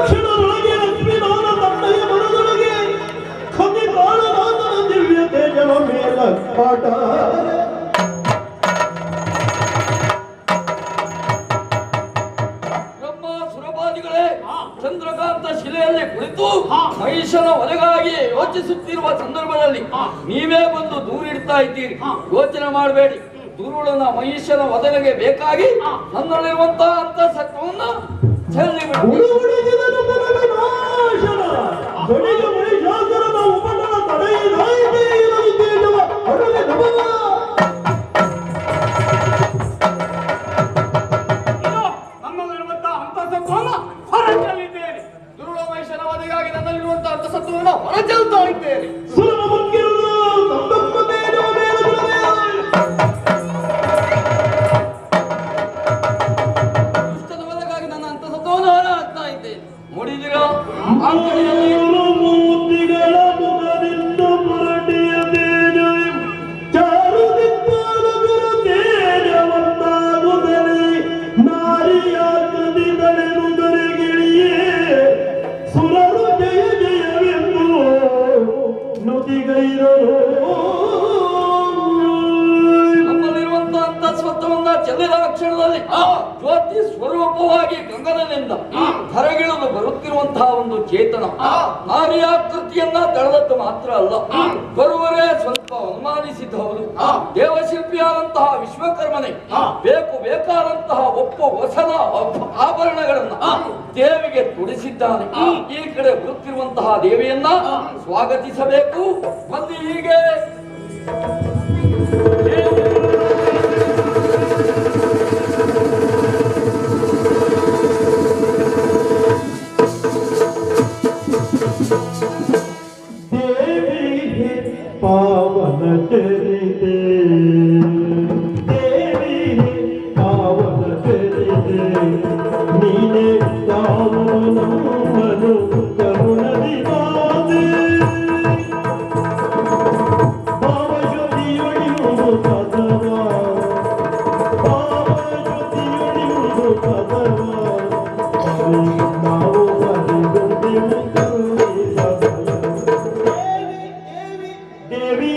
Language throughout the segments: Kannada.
ಕ್ಷಣದೊಳಗೆ ಲಕ್ಷ್ಮೀನಾಥ ತಂದೆಯ ಮನದೊಳಗೆ ಕವಿ ಕಾಳನಾಥನ ದಿವ್ಯ ತೇಜವ ಮೇಲ ಪಾಠ ಚಂದ್ರಕಾಂತ ಶಿಲೆಯಲ್ಲಿ ಕುಳಿತು ಮಹಿಷನ ಒಲೆಗಾಗಿ ಯೋಚಿಸುತ್ತಿರುವ ಸಂದರ್ಭದಲ್ಲಿ ನೀವೇ ಬಂದು ದೂರಿಡ್ತಾ ಇದ್ದೀರಿ. ಯೋಚನೆ ಮಾಡಬೇಡಿ. ದುರುಳನ ಮಹಿಷನ ಒದನೆಗೆ ಬೇಕಾಗಿ ನನ್ನಲ್ಲಿರುವಂತಹ ಅಂತಃಸತ್ವವನ್ನ ಚೆಲ್ಲಿ ನನ್ನಲ್ಲಿರುವಂತಹ ಅಂತಃಸತ್ವವನ್ನ ಹೊರಚೆಲ್ಲಿದ್ದೇನೆ. ದುರುಳ ಮಹಿಷನ ವಧೆಗಾಗಿ ನನ್ನಲ್ಲಿರುವಂತಹ ಅಂತಃಸತ್ವವನ್ನು ಹೊರಚೆಲ್ತಾ ಇದ್ದೇನೆ. ದುಷ್ಟನ ವಧೆಗಾಗಿ ನನ್ನ ಅಂತಃಸತ್ವವನ್ನು ಹೊರ ಹಾಕ್ತಾ ಇದ್ದೇನೆ. ನೋಡಿದಿರಾ ಆ ಕಡೆಯಲ್ಲಿ ಕ್ಷಣದಲ್ಲಿ ಜ್ಯೋತಿ ಸ್ವರೂಪವಾಗಿ ಗಗನದಿಂದ ಹೊರಗಿಳಿದು ಬರುತ್ತಿರುವಂತಹ ಒಂದು ಚೇತನ ನಾರಿಯಾಕೃತಿಯನ್ನ ತಳೆದದ್ದು ಮಾತ್ರ ಅಲ್ಲ, ಬರುವರೇ ಸ್ವಲ್ಪ ಅನುಮಾನಿಸಿದ್ದು. ದೇವಶಿಲ್ಪಿಯಾದಂತಹ ವಿಶ್ವಕರ್ಮನೆ ಬೇಕಾದಂತಹ ಹೊಸದ ಆಭರಣಗಳನ್ನ ದೇವಿಗೆ ತೊಡಿಸಿದ್ದಾನೆ. ಈ ಕಡೆ ಬರುತ್ತಿರುವಂತಹ ದೇವಿಯನ್ನ ಸ್ವಾಗತಿಸಬೇಕು. ಬಂದು ಹೀಗೆ ಪಾವನ ಚರಿತೆ ದೇವಿ ಪಾವನ ಚರಿತೆ ನೀನೆ ತಾವು ನಮ್ಮನು ಕರುಣದಿ ಬಾದೆ ಭಾವಜ್ಯೋತಿಯೊಳಿಯುವುದು ಪದವ ಭಾವಜ್ಯೋತಿಯೊಳಿಯುವುದು ಪದವ ನಾವು ಬರೆದೆವು ದೇವಿ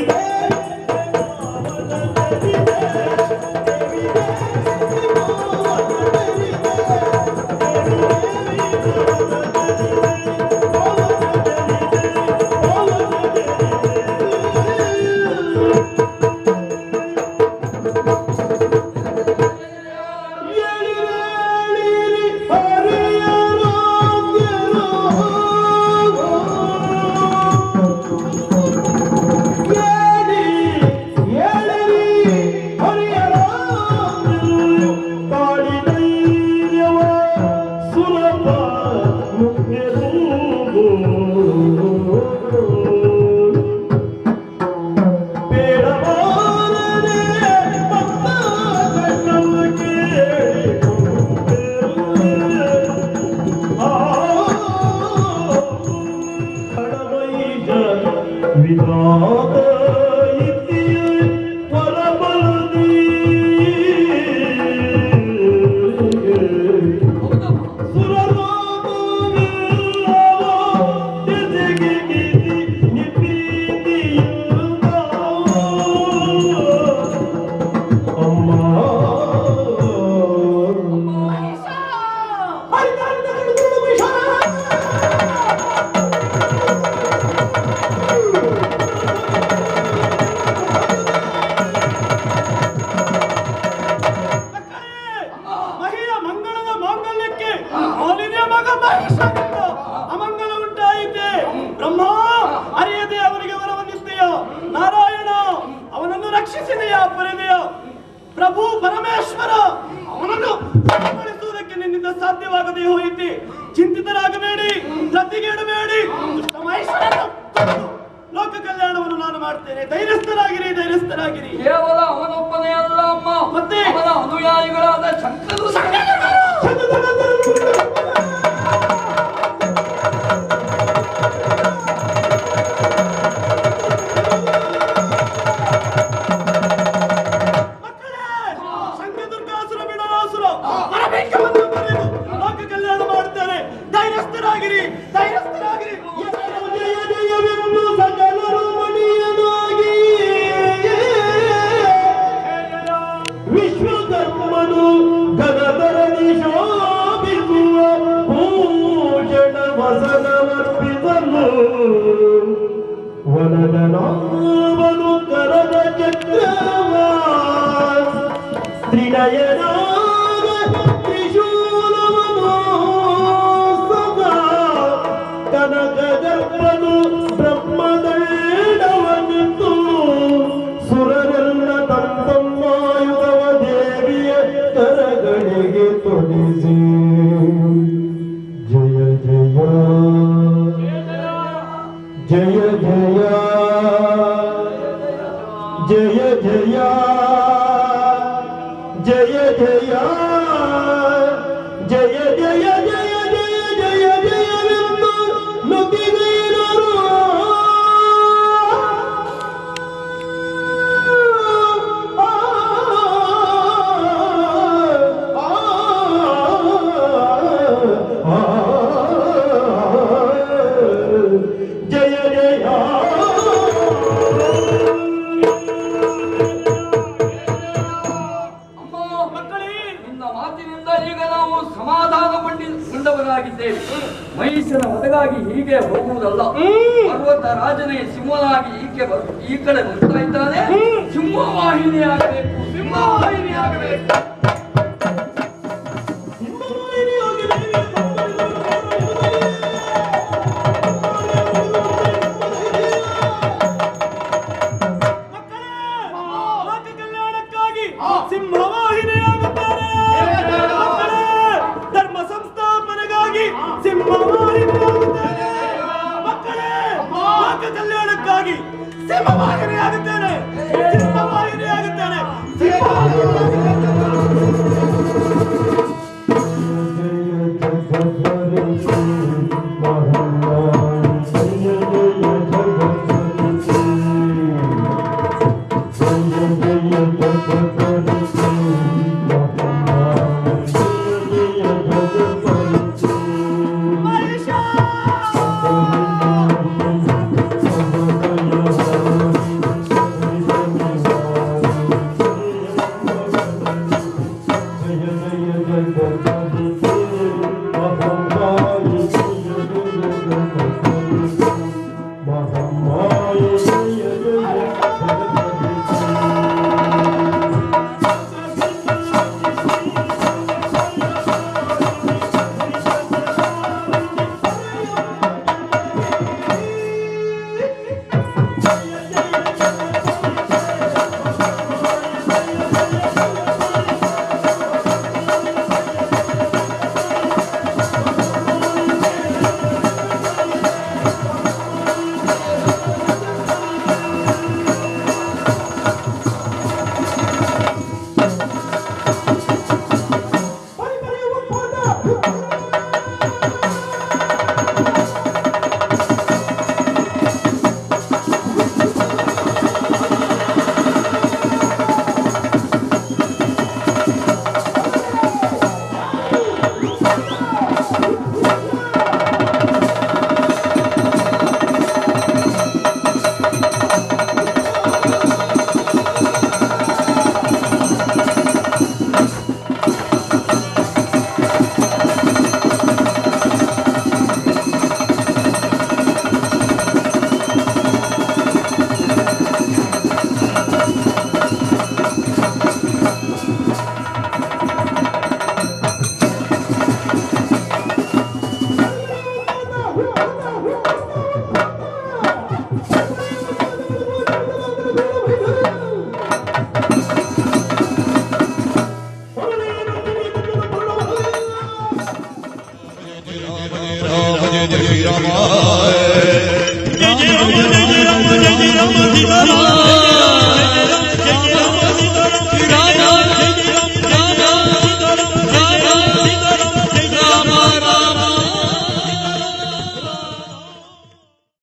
ಪ್ರಭು ಪರಮೇಶ್ವರ ಅವನನ್ನು ಮಾಡಿಸುವುದಕ್ಕೆ ನಿನ್ನಿಂದ ಸಾಧ್ಯವಾಗದೆ ಹೋಯಿತೆ. ಚಿಂತಿತರಾಗಬೇಡಿ, ಧೃತಿಗೆಡಬೇಡಿ. ಲೋಕ ಕಲ್ಯಾಣವನ್ನು ನಾನು ಮಾಡ್ತೇನೆ. ಧೈರ್ಯಸ್ಥರಾಗಿರಿ, ಧೈರ್ಯಸ್ಥರಾಗಿರಿ. ಕೇವಲ ಅವನೊಬ್ಬನೇ ಅಲ್ಲ ಅಮ್ಮ, ಮತ್ತೆ ಅವನ ಅನುಯಾಯಿಗಳಾದ ಶಂಕರು ಲೋಕ ಕಲ್ಯಾಣ ಮಾಡ್ತಾರೆ. ಧೈರ್ಯ ಧೈರ್ಯಸ್ಥರಾಗಿರಿ ಧೈರ್ಯಸ್ಥರಾಗಿರಿ. ಜಯ ಜಯವೆಂದು ಸಕಲರು ಮಣಿಯನಾಗಿ ವಿಶ್ವಕರ್ಮನು ಘನಧರಣಿ ಶೋಭಿಸುವ ಭೂಷಣ ವಸನಮರ್ಪಿಸಲು ವನದನಾವನು ಕರದ ಚಕ್ರವ ತ್ರಿನಯನಾಗ ತ್ರಿಶೂಲವನು ಸದಾ ಕನಕಗರ್ಭನು ಬ್ರಹ್ಮದಂಡವನಿತ್ತು ಸುರರೆಲ್ಲ ತಮ್ಮಯುಧವ ದೇವಿಯ ಕರಗಳಿಗೆ ತೊಡಿಸಿ ಜಯ ಜಯ ಜಯ ಜಯ ಜಯ ಜಯ ಜಯ ಜಯ ಜಯ ಜಯ ಜಯ ಜಯ ಜಯ ಜಯವೆಂದು ನುಡಿಗೈರರು ಜಯ ಜಯ ಅಮ್ಮ ಮಕ್ಕಳೇ, ನಿನ್ನ ಮಾತಿನಿಂದ ಈಗ ನಾವು ಸಮಾಧಾನಗೊಂಡವರಾಗಿದ್ದೇವೆ. ಮಹಿಷನ ಒದಗಾಗಿ ಹೀಗೆ ಹೋಗುವುದಲ್ಲ. ಪರ್ವತ ರಾಜನೇ ಸಿಂಹನಾಗಿ ಈ ಕಡೆ ಬರ್ತಾ ಇದ್ದಾನೆ. ಸಿಂಹವಾಹಿನಿ ಆಗಬೇಕು, ಸಿಂಹವಾಹಿನಿ ಆಗಬೇಕು. ಲೋಕ ಕಲ್ಯಾಣಕ್ಕಾಗಿ ಸಿಂಹವಾಹಿನಿಯಾಗುತ್ತಾರೆ. ಮಕ್ಕಳೇ, ಧರ್ಮ ಸಂಸ್ಥಾಪನೆಗಾಗಿ ಸಿಂಹವಾಹಿನಿಯಾಗುತ್ತಾರೆ. ಮಕ್ಕಳೇ, ಲೋಕ ಕಲ್ಯಾಣಕ್ಕಾಗಿ ಸಿಂಹವಾಹಿನಿಯಾಗುತ್ತೇನೆ, ಸಿಂಹವಾಹಿನಿಯಾಗುತ್ತೇನೆ, Rama